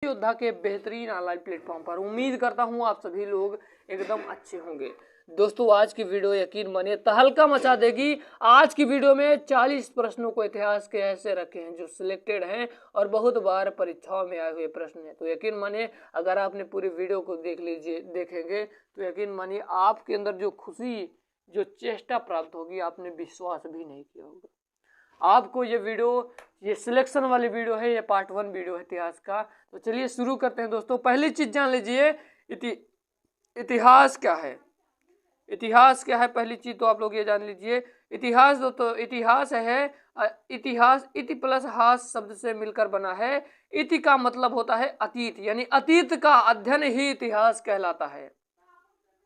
योद्धा के बेहतरीन ऑनलाइन प्लेटफॉर्म पर। उम्मीद करता हूं आप सभी लोग एकदम अच्छे होंगे। दोस्तों आज की वीडियो यकीन मानिए तहलका मचा देगी। आज की वीडियो में 40 प्रश्नों को इतिहास के ऐसे रखे हैं जो सिलेक्टेड हैं और बहुत बार परीक्षाओं में आए हुए प्रश्न हैं। तो यकीन मानिए अगर आपने पूरी वीडियो को देखेंगे तो यकीन मानिए आपके अंदर जो खुशी, जो चेष्टा प्राप्त होगी, आपने विश्वास भी नहीं किया होगा। आपको ये वीडियो, ये सिलेक्शन वाली वीडियो है, ये पार्ट 1 वीडियो है इतिहास का। तो चलिए शुरू करते हैं दोस्तों। पहली चीज जान लीजिए, इतिहास क्या है। इतिहास क्या है पहली चीज तो आप लोग ये जान लीजिए। इतिहास दोस्तों, इतिहास है, इतिहास इति प्लस हास शब्द से मिलकर बना है। इति का मतलब होता है अतीत, यानी अतीत का अध्ययन ही इतिहास कहलाता है।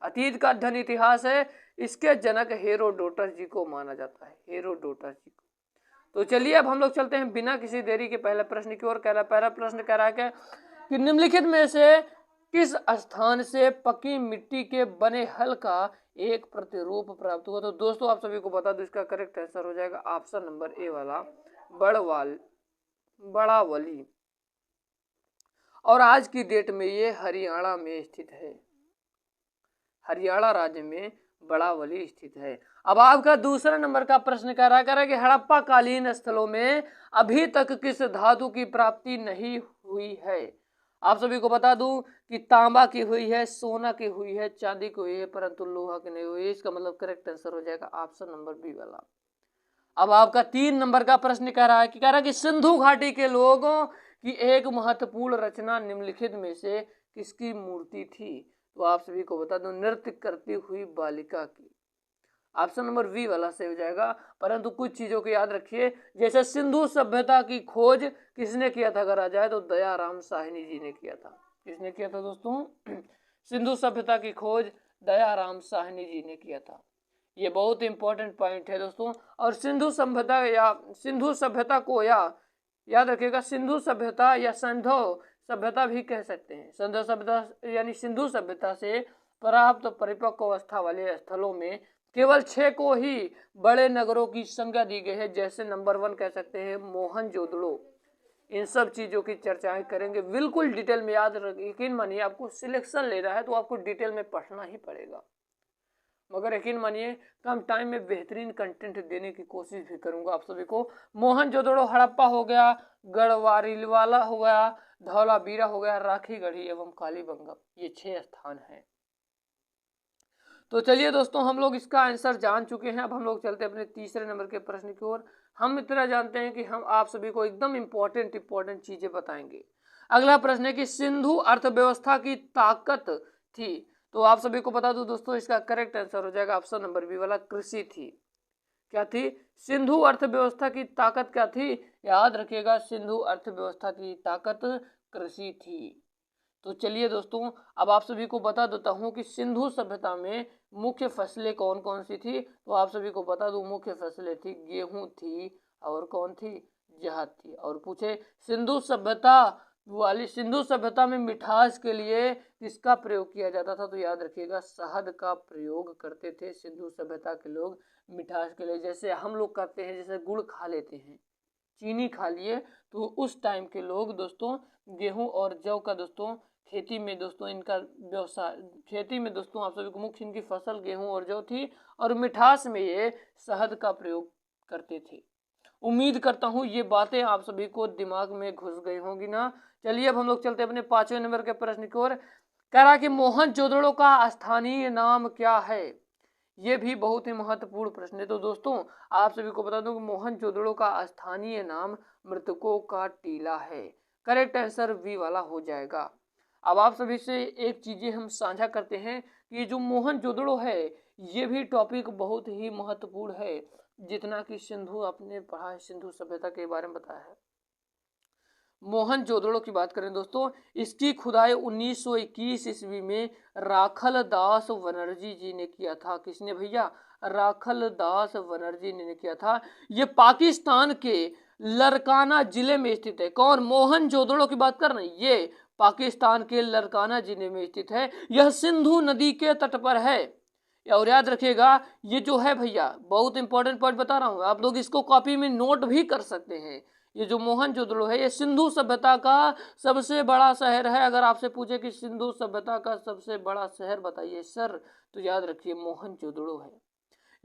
अतीत का अध्ययन इतिहास है। इसके जनक हेरोडोटस जी को माना जाता है, हेरोडोटस जी को। तो चलिए अब हम लोग चलते हैं बिना किसी देरी के पहले प्रश्न की ओर। पहला प्रश्न कह रहा है कि निम्नलिखित में से किस स्थान से पकी मिट्टी के बने हल का एक प्रतिरूप प्राप्त हुआ। तो दोस्तों आप सभी को बता दो, इसका करेक्ट आंसर हो जाएगा ऑप्शन नंबर ए वाला, बड़ावली। और आज की डेट में ये हरियाणा में स्थित है, हरियाणा राज्य में बड़ावली स्थित है। अब आपका दूसरा नंबर का प्रश्न कह रहा है कि हड़प्पा कालीन स्थलों में अभी तक किस धातु की प्राप्ति नहीं हुई है। आप सभी को बता दूं कि तांबा की हुई है, सोना की हुई है, चांदी की हुई है, परंतु लोहा की नहीं हुई है। इसका मतलब करेक्ट आंसर हो जाएगा ऑप्शन नंबर बी वाला। अब आपका 3 नंबर का प्रश्न कह रहा है कि सिंधु घाटी के लोगों की एक महत्वपूर्ण रचना निम्नलिखित में से किसकी मूर्ति थी। तो आप सभी को बता दूं नृत्य करती हुई बालिका की। ऑप्शन नंबर बी वाला से हो जाएगा। परंतु कुछ चीजों को याद रखिए, जैसे सिंधु सभ्यता की खोज किसने किया था अगर आ जाए तो दयाराम साहनी जी ने किया था। किसने किया था दोस्तों? सिंधु सभ्यता की खोज दयाराम साहनी जी ने किया था। ये बहुत इंपॉर्टेंट पॉइंट है दोस्तों। और सिंधु सभ्यता को याद रखिएगा, सिंधु सभ्यता या संधो सभ्यता भी कह सकते हैं। संधो सभ्यता यानी सिंधु सभ्यता से प्राप्त परिपक्व अवस्था वाले स्थलों में केवल 6 को ही बड़े नगरों की संज्ञा दी गई है। जैसे नंबर 1 कह सकते हैं मोहनजोदड़ो। इन सब चीजों की चर्चाएं करेंगे बिल्कुल डिटेल में। याद रखिए, यकीन मानिए आपको सिलेक्शन ले रहा है तो आपको डिटेल में पढ़ना ही पड़ेगा। मगर यकीन मानिए कम टाइम में बेहतरीन कंटेंट देने की कोशिश भी करूंगा आप सभी को। मोहनजोदड़ो, हड़प्पा हो गया, गढ़वारीवाला हो गया, धौलावीरा हो गया, राखीगढ़ी एवं कालीबंगम, ये 6 स्थान हैं। तो चलिए दोस्तों हम लोग इसका आंसर जान चुके हैं। अब हम लोग चलते हैं अपने तीसरे नंबर के प्रश्न की ओर। हम इतना जानते हैं कि हम आप सभी को एकदम इंपॉर्टेंट चीजें बताएंगे। अगला प्रश्न है कि सिंधु अर्थव्यवस्था की ताकत थी। तो आप सभी को बता दूं दोस्तों, इसका करेक्ट आंसर हो जाएगा ऑप्शन नंबर बी वाला, कृषि थी। क्या थी? सिंधु अर्थव्यवस्था की ताकत क्या थी? याद रखिएगा, सिंधु अर्थव्यवस्था की ताकत कृषि थी। तो चलिए दोस्तों अब आप सभी को बता देता हूं कि सिंधु सभ्यता में मुख्य फसलें कौन कौन सी थी। तो आप सभी को बता दूं मुख्य फसलें थी, गेहूं थी और कौन थी? जहाद थी। और पूछे सिंधु सभ्यता में मिठास के लिए किसका प्रयोग किया जाता था। तो याद रखिएगा शहद का प्रयोग करते थे सिंधु सभ्यता के लोग मिठास के लिए। जैसे हम लोग करते हैं, जैसे गुड़ खा लेते हैं, चीनी खा लिए, तो उस टाइम के लोग दोस्तों गेहूं और जौ का दोस्तों खेती में दोस्तों इनका व्यवसाय, खेती में दोस्तों आप सभी को मुख्य इनकी फसल गेहूं और जौ थी और मिठास में ये शहद का प्रयोग करते थे। उम्मीद करता हूं ये बातें आप सभी को दिमाग में घुस गई होंगी ना। चलिए अब हम लोग चलते हैं अपने 5वें नंबर के प्रश्न की ओर। कह रहा कि मोहनजोदड़ो का स्थानीय नाम क्या है। ये भी बहुत ही महत्वपूर्ण प्रश्न है। तो दोस्तों आप सभी को बता दूं कि मोहनजोदड़ो का स्थानीय नाम मृतकों का टीला है। करेक्ट आंसर बी वाला हो जाएगा। अब आप सभी से एक चीजें हम साझा करते हैं कि जो मोहनजोदड़ो है ये भी टॉपिक बहुत ही महत्वपूर्ण है। जितना कि सिंधु आपने पढ़ा है, सिंधु सभ्यता के बारे में बताया है। मोहनजोदड़ो की बात करें दोस्तों, इसकी खुदाई 1921 ईस्वी में राखल दास बनर्जी जी ने किया था। किसने भैया? राखल दास बनर्जी ने किया था। ये पाकिस्तान के लरकाना जिले में स्थित है। कौन? मोहनजोदड़ो की बात कर रहे हैं, ये पाकिस्तान के लरकाना जिले में स्थित है। यह सिंधु नदी के तट पर है। और याद रखिएगा ये जो है भैया बहुत इंपॉर्टेंट पॉइंट बता रहा हूँ, आप लोग इसको कॉपी में नोट भी कर सकते हैं। ये जो मोहनजोदड़ो है ये सिंधु सभ्यता का सबसे बड़ा शहर है। अगर आपसे पूछे कि सिंधु सभ्यता का सबसे बड़ा शहर बताइए सर, तो याद रखिए मोहनजोदड़ो है।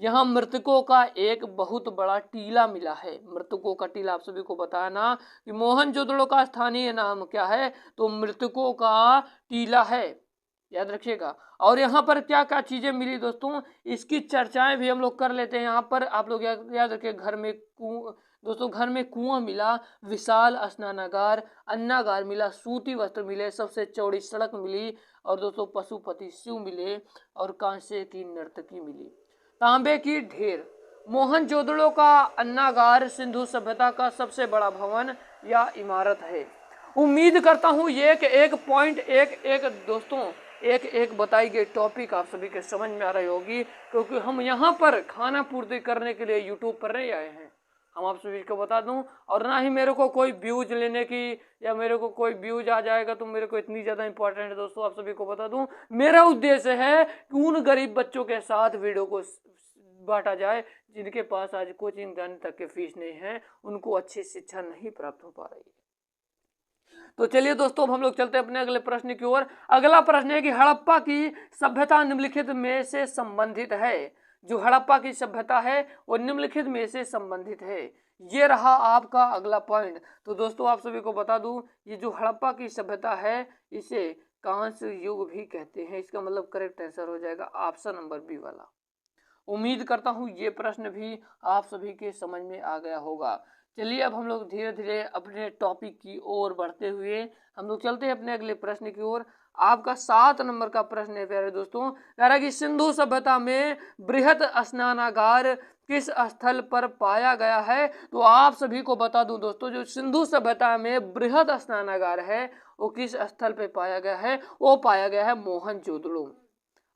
यहाँ मृतकों का एक बहुत बड़ा टीला मिला है। मृतकों का टीला आप सभी को बताया ना कि मोहनजोदड़ो का स्थानीय नाम क्या है, तो मृतकों का टीला है, याद रखिएगा। और यहाँ पर क्या क्या चीजें मिली दोस्तों, इसकी चर्चाएं भी हम लोग कर लेते हैं। यहाँ पर आप लोग याद रखिए, घर में कुआं मिला, विशाल स्नानागार, अन्नागार मिला, सूती वस्त्र मिले, सबसे चौड़ी सड़क मिली, और दोस्तों पशुपति शिव मिले, और कांसे की नर्तकी मिली। तांबे की ढेर, मोहनजोदड़ो का अन्नागार सिंधु सभ्यता का सबसे बड़ा भवन या इमारत है। उम्मीद करता हूं ये कि एक पॉइंट एक दोस्तों एक बताई गई टॉपिक आप सभी के समझ में आ रही होगी, क्योंकि हम यहाँ पर खाना पूर्ति करने के लिए यूट्यूब पर नहीं आए हैं। हम आप सभी को बता दूं, और ना ही मेरे को कोई व्यूज लेने की, या मेरे को कोई व्यूज आ जाएगा तो मेरे को इतनी ज़्यादा इंपॉर्टेंट है दोस्तों। आप सभी को बता दूं, मेरा उद्देश्य है कि उन गरीब बच्चों के साथ वीडियो को बांटा जाए जिनके पास आज कोचिंग जाने तक के फीस नहीं है, उनको अच्छी शिक्षा नहीं प्राप्त हो पा रही है। तो चलिए दोस्तों, अब हम लोग चलते हैं अपने अगले प्रश्न की ओर। अगला प्रश्न है कि हड़प्पा की सभ्यता निम्नलिखित में से संबंधित है। जो हड़प्पा की सभ्यता है वो निम्नलिखित में से संबंधित है। ये रहा आपका अगला पॉइंट। तो दोस्तों आप सभी को बता दूं, ये जो हड़प्पा की सभ्यता है इसे कांस्य युग भी कहते हैं। इसका मतलब करेक्ट आंसर हो जाएगा ऑप्शन नंबर बी वाला। उम्मीद करता हूं ये प्रश्न भी आप सभी के समझ में आ गया होगा। चलिए अब हम लोग धीरे धीरे अपने टॉपिक की ओर बढ़ते हुए हम लोग चलते हैं अपने अगले प्रश्न की ओर। आपका 7 नंबर का प्रश्न है प्यारे दोस्तों, कह रहा है कि सिंधु सभ्यता में बृहत स्नानागार किस स्थल पर पाया गया है। तो आप सभी को बता दूं दोस्तों, जो सिंधु सभ्यता में बृहत स्नानागार है वो किस स्थल पे पाया गया है, वो पाया गया है मोहनजोदड़ो।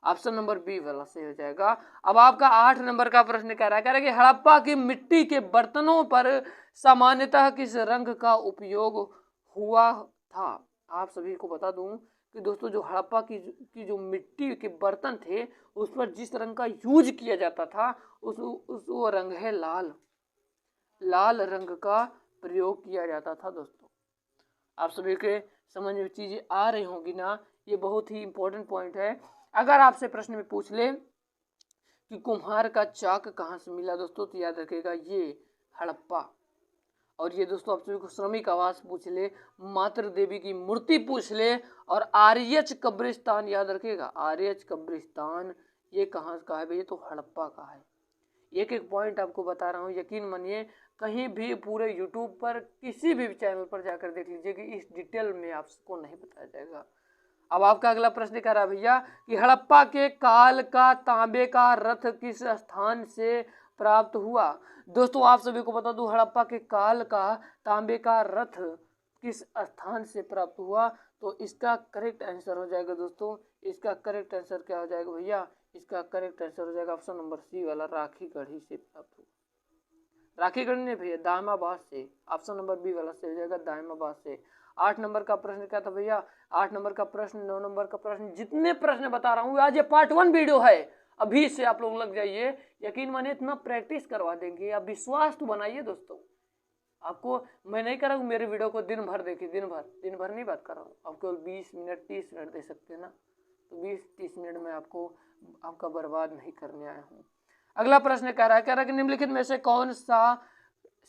ऑप्शन नंबर बी वाला सही हो जाएगा। अब आपका 8 नंबर का प्रश्न कह रहा है कि हड़प्पा की मिट्टी के बर्तनों पर सामान्यतः किस रंग का उपयोग हुआ था। आप सभी को बता दूं कि दोस्तों जो हड़प्पा की जो मिट्टी के बर्तन थे उस पर जिस रंग का यूज किया जाता था उस वो रंग है लाल। लाल रंग का प्रयोग किया जाता था दोस्तों। आप सभी के समझ में चीजें आ रही होंगी ना, ये बहुत ही इंपॉर्टेंट पॉइंट है। अगर आपसे प्रश्न में पूछ ले कि कुम्हार का चाक कहाँ से मिला दोस्तों, तो याद रखिएगा ये हड़प्पा। और ये दोस्तों आप सभी को श्रमिक आवास पूछ ले, मातृ देवी की मूर्ति पूछ ले, और आर्यच कब्रिस्तान याद रखिएगा, आर्यच कब्रिस्तान ये कहाँ का है भैया, तो हड़प्पा का है। एक एक पॉइंट आपको बता रहा हूँ, यकीन मानिए कहीं भी पूरे यूट्यूब पर किसी भी चैनल पर जाकर देख लीजिए कि इस डिटेल में आपको नहीं बताया जाएगा। अब आपका अगला प्रश्न कह रहा है भैया कि हड़प्पा के काल का तांबे का रथ किस स्थान से प्राप्त हुआ। दोस्तों आप सभी को बता दूं, हड़प्पा के काल का तांबे का रथ किस स्थान से प्राप्त हुआ, तो इसका करेक्ट आंसर हो जाएगा दोस्तों, इसका करेक्ट आंसर क्या हो जाएगा भैया, इसका करेक्ट आंसर हो जाएगा ऑप्शन नंबर सी वाला, राखीगढ़ी से प्राप्त हुआ। राखीगढ़ी ने भैया दाहिमाबाद से, ऑप्शन नंबर बी वाला से हो जाएगा दाहिमाबाद से। 8 नंबर का प्रश्न क्या था भैया, 8 नंबर का प्रश्न, 9 नंबर का प्रश्न, जितने प्रश्न बता रहा हूँ आज ये पार्ट 1 वीडियो है, अभी से आप लोग लग जाइए, यकीन मानिए इतना प्रैक्टिस करवा देंगे, आप विश्वास तो बनाइए दोस्तों। आपको मैं नहीं कर रहा हूँ मेरे वीडियो को दिन भर देखिए, दिन भर नहीं बात कर रहा हूँ, आपको 20 मिनट 30 मिनट दे सकते हैं ना, तो 20-30 मिनट में आपको आपका बर्बाद नहीं करने आया हूँ। अगला प्रश्न कह रहा है कि निम्नलिखित में से कौन सा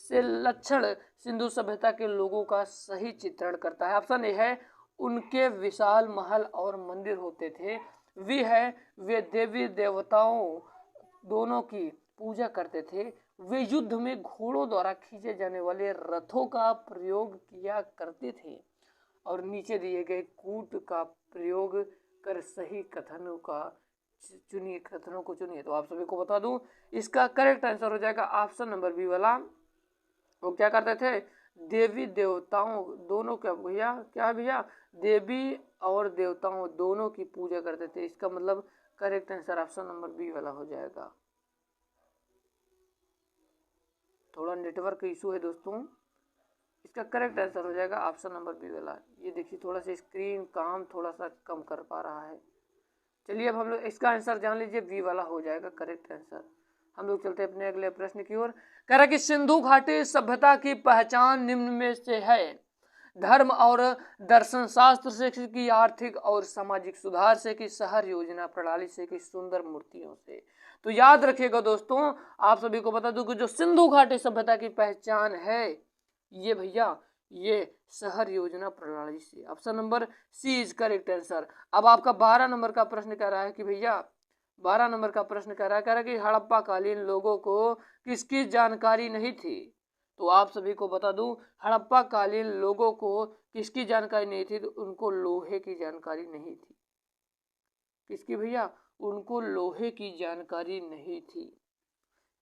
से लक्षण सिंधु सभ्यता के लोगों का सही चित्रण करता है। ऑप्शन ए है उनके विशाल महल और मंदिर होते थे, वी है वे देवी देवताओं दोनों की पूजा करते थे, वे युद्ध में घोड़ों द्वारा खींचे जाने वाले रथों का प्रयोग किया करते थे, और नीचे दिए गए कूट का प्रयोग कर सही कथनों को चुनिए। तो आप सभी को बता दूं इसका करेक्ट आंसर हो जाएगा ऑप्शन नंबर बी वाला। वो क्या करते थे, देवी देवताओं दोनों क्या भैया देवी और देवताओं दोनों की पूजा करते थे। इसका मतलब correct answer option number B वाला हो जाएगा। थोड़ा नेटवर्क इशू है दोस्तों, इसका करेक्ट आंसर हो जाएगा ऑप्शन नंबर बी वाला। ये देखिए थोड़ा सा स्क्रीन काम थोड़ा सा कम कर पा रहा है। चलिए अब हम लोग इसका आंसर जान लीजिए, बी वाला हो जाएगा करेक्ट आंसर। हम लोग चलते हैं अपने अगले प्रश्न की ओर। कह रहा कि सिंधु घाटी सभ्यता की पहचान निम्न में से है। धर्म और दर्शन शास्त्र से कि आर्थिक और सामाजिक सुधार से कि शहर योजना प्रणाली से कि सुंदर मूर्तियों से। तो याद रखिएगा दोस्तों, आप सभी को बता दूं कि जो सिंधु घाटी सभ्यता की पहचान है ये भैया ये शहर योजना प्रणाली से। Option number C is correct answer. अब आपका 12 नंबर का प्रश्न कह रहा है कि भैया 12 नंबर का प्रश्न कह रहा है कि हड़प्पा कालीन लोगों को किसकी जानकारी नहीं थी। तो आप सभी को बता दूं, हड़प्पा कालीन लोगों को किसकी जानकारी नहीं थी, तो उनको लोहे की जानकारी नहीं थी। किसकी भैया? उनको लोहे की जानकारी नहीं थी।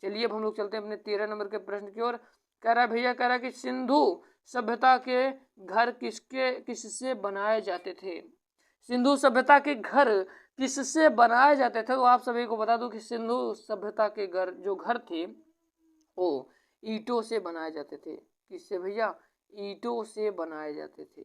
चलिए अब हम लोग चलते हैं अपने 13 नंबर के प्रश्न की ओर। कह रहा है भैया, कह रहा है कि सिंधु सभ्यता के घर किससे बनाए जाते थे। सिंधु सभ्यता के घर किससे बनाए जाते थे। तो आप सभी को बता दूं कि सिंधु सभ्यता के जो घर थे वो ईंटों से बनाए जाते थे। किससे भैया? ईंटों से बनाए जाते थे।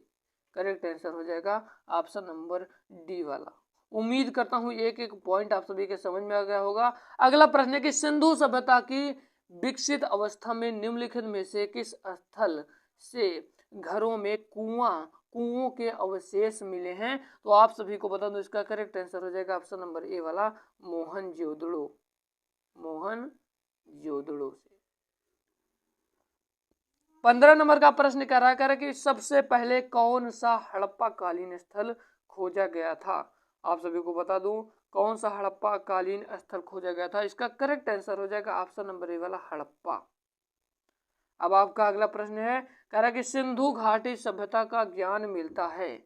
करेक्ट आंसर हो जाएगा ऑप्शन नंबर डी वाला। उम्मीद करता हूं एक एक पॉइंट आप सभी के समझ में आ गया होगा। अगला प्रश्न है कि सिंधु सभ्यता की विकसित अवस्था में निम्नलिखित में से किस स्थल से घरों में कुओं के अवशेष मिले हैं। तो आप सभी को बता दूं इसका करेक्ट आंसर हो जाएगा ऑप्शन नंबर ए वाला, मोहनजोदड़ो से। 15 नंबर का प्रश्न कह रहा है कि सबसे पहले कौन सा हड़प्पा कालीन स्थल खोजा गया था। आप सभी को बता दूं कौन सा हड़प्पा कालीन स्थल खोजा गया था। इसका करेक्ट आंसर हो जाएगा ऑप्शन नंबर ए वाला, हड़प्पा। अब आपका अगला प्रश्न है, कह रहा है कि सिंधु घाटी सभ्यता का ज्ञान मिलता है।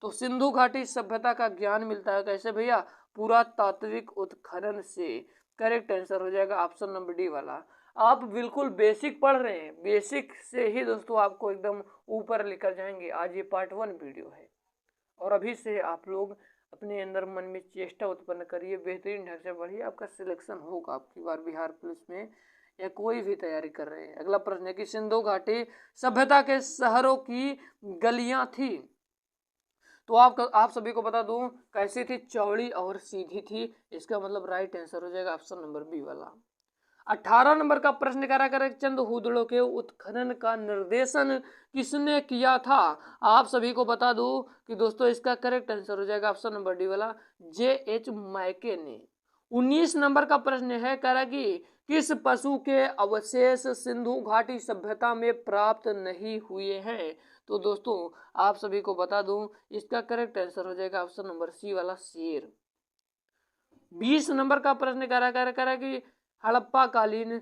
तो सिंधु घाटी सभ्यता का ज्ञान मिलता है कैसे भैया? पुरातात्विक उत्खनन से। करेक्ट आंसर हो जाएगा ऑप्शन नंबर डी वाला। आप बिल्कुल बेसिक पढ़ रहे हैं, बेसिक से ही दोस्तों आपको एकदम ऊपर लेकर जाएंगे। आज ये पार्ट 1 वीडियो है और अभी से आप लोग अपने अंदर मन में चेष्टा उत्पन्न करिए, बेहतरीन ढंग से पढ़िए, आपका सिलेक्शन होगा आपकी बार बिहार पुलिस में या कोई भी तैयारी कर रहे हैं। अगला प्रश्न है कि सिंधु घाटी सभ्यता के शहरों की गलियां थी। तो आप सभी को बता दूं कैसी थी? चौड़ी और सीधी थी। इसका मतलब राइट आंसर हो जाएगा ऑप्शन नंबर बी वाला। 18 नंबर का प्रश्न कह रहा है चंद हुदड़ों के उत्खनन का निर्देशन किसने किया था। आप सभी को बता दूं कि दोस्तों इसका करेक्ट आंसर हो जाएगा ऑप्शन नंबर डी वाला, J.H. मैके ने। 19 नंबर का प्रश्न है, कह रहा कि किस पशु के अवशेष सिंधु घाटी सभ्यता में प्राप्त नहीं हुए हैं। तो दोस्तों आप सभी को बता दूं इसका करेक्ट आंसर हो जाएगा ऑप्शन नंबर सी वाला, शेर। 20 नंबर का प्रश्न कह रहा है कि हड़प्पा कालीन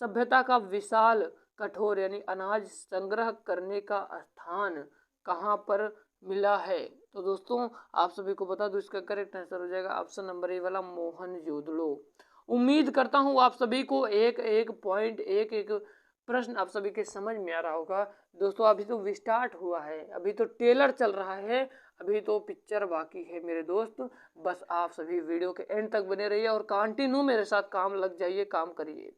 सभ्यता का विशाल कठोर यानी अनाज संग्रह करने का स्थान कहां पर मिला है। तो दोस्तों आप सभी को बता दूं इसका करेक्ट आंसर हो जाएगा ऑप्शन नंबर ए वाला, मोहनजोदड़ो। उम्मीद करता हूं आप सभी को एक एक पॉइंट एक एक प्रश्न आप सभी के समझ में आ रहा होगा। दोस्तों अभी तो स्टार्ट हुआ है, अभी तो ट्रेलर चल रहा है, अभी तो पिक्चर बाकी है मेरे दोस्त। बस आप सभी वीडियो के एंड तक बने रहिए और कंटिन्यू मेरे साथ काम लग जाइए, काम करिए।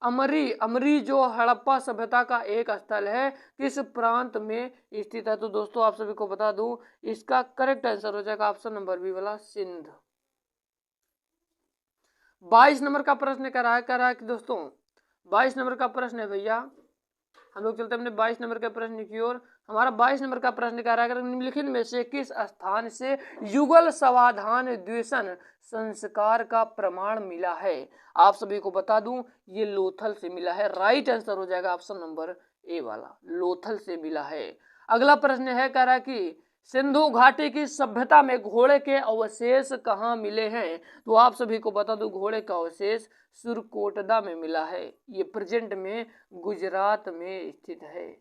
अमरी जो हड़प्पा सभ्यता का एक स्थल है किस प्रांत में स्थित है। तो दोस्तों आप सभी को बता दूं इसका करेक्ट आंसर हो जाएगा ऑप्शन नंबर बी वाला, सिंध। 22 नंबर का प्रश्न कह रहा है कि दोस्तों 22 नंबर का प्रश्न है भैया, हम लोग चलते हैं अपने 22 नंबर के प्रश्न की ओर। हमारा 22 नंबर का प्रश्न कह रहा है निम्नलिखित में से किस स्थान से युगल समाधान द्वेषण संस्कार का प्रमाण मिला है। आप सभी को बता दूं ये लोथल से मिला है। राइट आंसर हो जाएगा ऑप्शन नंबर ए वाला, लोथल से मिला है। अगला प्रश्न है, कह रहा है कि सिंधु घाटी की सभ्यता में घोड़े के अवशेष कहाँ मिले हैं। तो आप सभी को बता दूं घोड़े का अवशेष सुरकोटदा में मिला है। ये प्रेजेंट में गुजरात में स्थित है।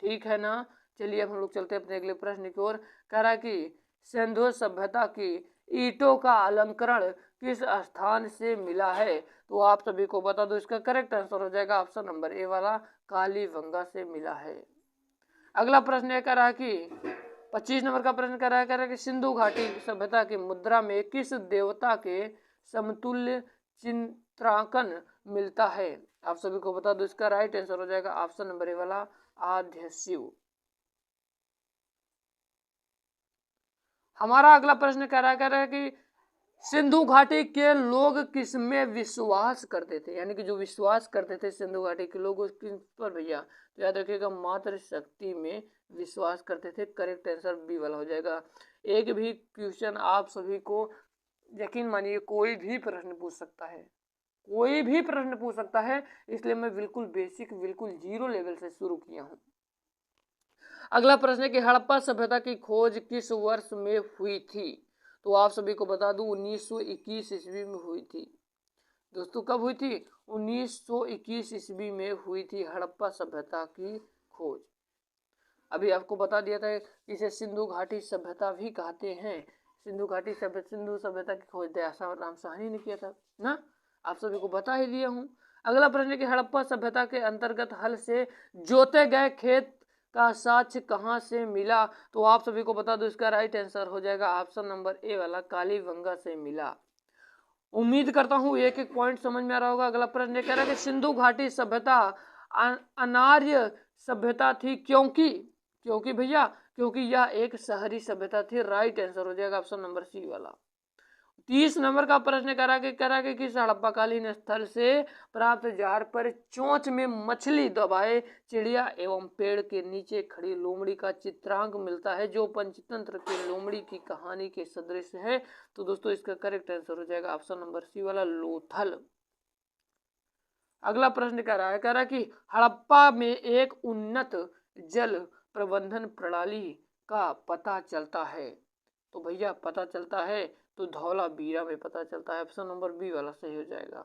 ठीक है ना। चलिए अब हम लोग चलते हैं अपने अगले प्रश्न की ओर। कह रहा है कि सिंधु सभ्यता की ईंटों का अलंकरण किस स्थान से मिला है। तो आप सभी को बता दो इसका करेक्ट आंसर हो जाएगा ऑप्शन नंबर ए वाला, कालीबंगा से मिला है। अगला प्रश्न है, कह रहा है कि 25 नंबर का प्रश्न कह रहा है कि सिंधु घाटी सभ्यता की मुद्रा में किस देवता के समतुल्य चित्रांकन मिलता है। आप सभी को बता दो इसका राइट आंसर हो जाएगा ऑप्शन नंबर ए वाला, आद्य शिव। हमारा अगला प्रश्न कह रहा है कि सिंधु घाटी के लोग किसमें विश्वास करते थे, यानी कि जो विश्वास करते थे सिंधु घाटी के लोग उस किस पर भैया, तो याद रखिएगा मातृ शक्ति में विश्वास करते थे। करेक्ट आंसर बी वाला हो जाएगा। एक भी क्वेश्चन आप सभी को यकीन मानिए कोई भी प्रश्न पूछ सकता है, कोई भी प्रश्न पूछ सकता है, इसलिए मैं बिल्कुल बेसिक बिल्कुल जीरो लेवल से शुरू किया हूँ। अगला प्रश्न है कि हड़प्पा सभ्यता की खोज किस वर्ष में हुई थी, तो आप सभी को बता दूं 1921 ईस्वी में हुई थी। दोस्तों कब हुई थी? 1921 ईस्वी में हुई थी हड़प्पा सभ्यता की खोज। अभी आपको बता दिया था इसे सिंधु घाटी सभ्यता भी कहते हैं। सिंधु सभ्यता की खोज दयाराम साहनी ने किया था ना, आप सभी को बता ही दिया हूँ। अगला प्रश्न कि हड़प्पा सभ्यता के अंतर्गत हल से जोते गए खेत का साक्ष्य कहाँ से मिला, तो आप सभी को बता दो इसका राइट आंसर हो जाएगा ऑप्शन नंबर ए वाला, कालीबंगा से मिला। उम्मीद करता हूँ एक एक पॉइंट समझ में आ रहा होगा। अगला प्रश्न कह रहा है कि सिंधु घाटी सभ्यता अनार्य सभ्यता थी, क्योंकि भैया क्योंकि यह एक शहरी सभ्यता थी। राइट आंसर हो जाएगा ऑप्शन नंबर सी वाला। 30 नंबर का प्रश्न करा के किस हड़प्पाकालीन स्थल से प्राप्त जार पर चोंच में मछली दबाए चिड़िया एवं पेड़ के नीचे खड़ी लोमड़ी का चित्रांक मिलता है, जो पंचतंत्र के लोमड़ी की कहानी के सदृश है। तो दोस्तों इसका करेक्ट आंसर हो जाएगा ऑप्शन नंबर सी वाला, लोथल। अगला प्रश्न कह रहा है कि हड़प्पा में एक उन्नत जल प्रबंधन प्रणाली का पता चलता है, तो भैया पता चलता है तो धौलावीरा में पता चलता है। ऑप्शन नंबर बी वाला सही हो जाएगा।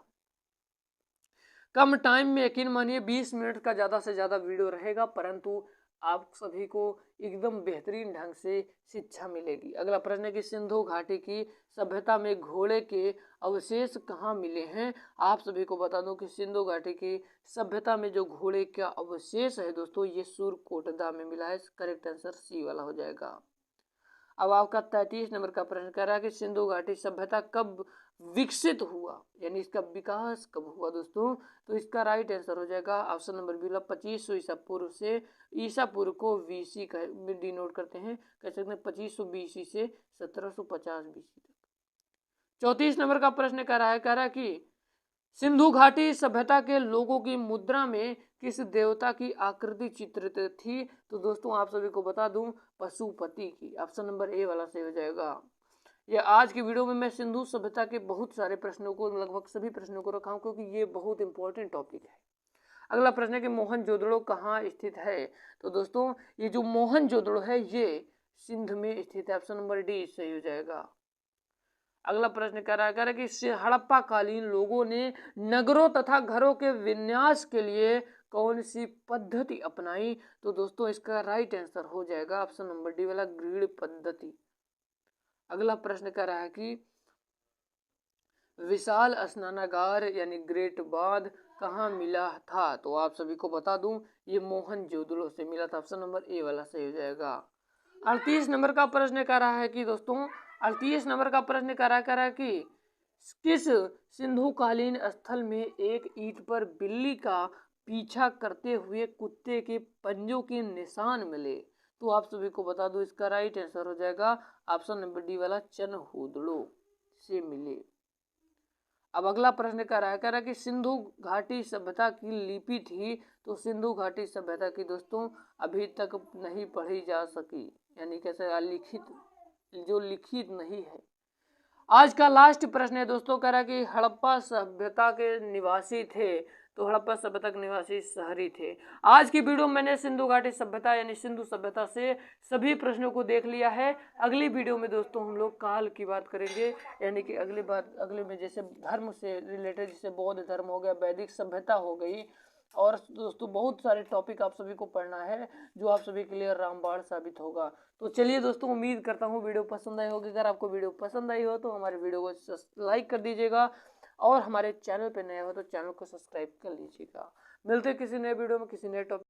कम टाइम में यकीन मानिए 20 मिनट का ज़्यादा से ज़्यादा वीडियो रहेगा, परंतु आप सभी को एकदम बेहतरीन ढंग से शिक्षा मिलेगी। अगला प्रश्न है कि सिंधु घाटी की सभ्यता में घोड़े के अवशेष कहाँ मिले हैं। आप सभी को बता दूं कि सिंधु घाटी की सभ्यता में जो घोड़े का अवशेष है दोस्तों, ये सूरकोटदा में मिला है। करेक्ट आंसर सी वाला हो जाएगा। अब आपका 33 नंबर का प्रश्न कह रहा है कि सिंधु घाटी सभ्यता कब विकसित हुआ, यानी इसका विकास कब हुआ दोस्तों, तो इसका राइट आंसर हो जाएगा ऑप्शन नंबर बी 2500 ईसा पूर्व से। ईसा पूर्व को बीसी में डिनोट करते हैं, कह सकते हैं 2500 बीसी से 1750 बीसी तक। 34 नंबर का प्रश्न कह रहा है कि सिंधु घाटी सभ्यता के लोगों की मुद्रा में किस देवता की आकृति चित्रित थी, तो दोस्तों आप सभी को बता दूं पशुपति की। ऑप्शन नंबर ए वाला सही हो जाएगा। ये आज की वीडियो में मैं सिंधु सभ्यता के बहुत सारे प्रश्नों को, लगभग सभी प्रश्नों को रखा हूं, क्योंकि ये बहुत इंपॉर्टेंट टॉपिक है। अगला प्रश्न है कि मोहनजोदड़ो कहाँ स्थित है, तो दोस्तों ये जो मोहनजोदड़ो है ये सिंध में स्थित है। ऑप्शन नंबर डी सही हो जाएगा। अगला प्रश्न कह रहा है कि हड़प्पा कालीन लोगों ने नगरों तथा घरों के विन्यास के लिए कौन सी पद्धति अपनाई, तो दोस्तों इसका राइट आंसर हो जाएगा ऑप्शन नंबर डी वाला, ग्रीड पद्धति। अगला प्रश्न कह रहा है कि विशाल स्नानागार यानी ग्रेट बांध कहाँ मिला था, तो आप सभी को बता दूं ये मोहनजोदड़ो से मिला था। ऑप्शन नंबर ए वाला सही हो जाएगा। 38 नंबर का प्रश्न कह रहा है कि दोस्तों 38 नंबर का प्रश्न कह रहा है कि किस सिंधु कालीन स्थल में एक ईंट पर बिल्ली का पीछा करते हुए कुत्ते के पंजों के निशान मिले, तो आप सभी को बता दो इसका राइट आंसर हो जाएगा ऑप्शन नंबर डी वाला, चनहूदड़ो से मिले। अब अगला प्रश्न कह रहा है कि सिंधु घाटी सभ्यता की लिपि थी, तो सिंधु घाटी सभ्यता की दोस्तों अभी तक नहीं पढ़ी जा सकी, यानी कैसे लिखित, जो लिखित नहीं है। आज का लास्ट प्रश्न है दोस्तों, कह रहा है कि हड़प्पा सभ्यता के निवासी थे, तो हड़प्पा सभ्यता के निवासी शहरी थे। आज की वीडियो में मैंने सिंधु घाटी सभ्यता यानी सिंधु सभ्यता से सभी प्रश्नों को देख लिया है। अगली वीडियो में दोस्तों हम लोग काल की बात करेंगे, यानी कि अगले में जैसे धर्म से रिलेटेड, जैसे बौद्ध धर्म हो गया, वैदिक सभ्यता हो गई, और दोस्तों बहुत सारे टॉपिक आप सभी को पढ़ना है जो आप सभी के लिए रामबाण साबित होगा। तो चलिए दोस्तों, उम्मीद करता हूँ वीडियो पसंद आई होगी। अगर आपको वीडियो पसंद आई हो तो हमारे वीडियो को लाइक कर दीजिएगा, और हमारे चैनल पे नया हो तो चैनल को सब्सक्राइब कर लीजिएगा। मिलते हैं किसी नए वीडियो में किसी नए टॉपिक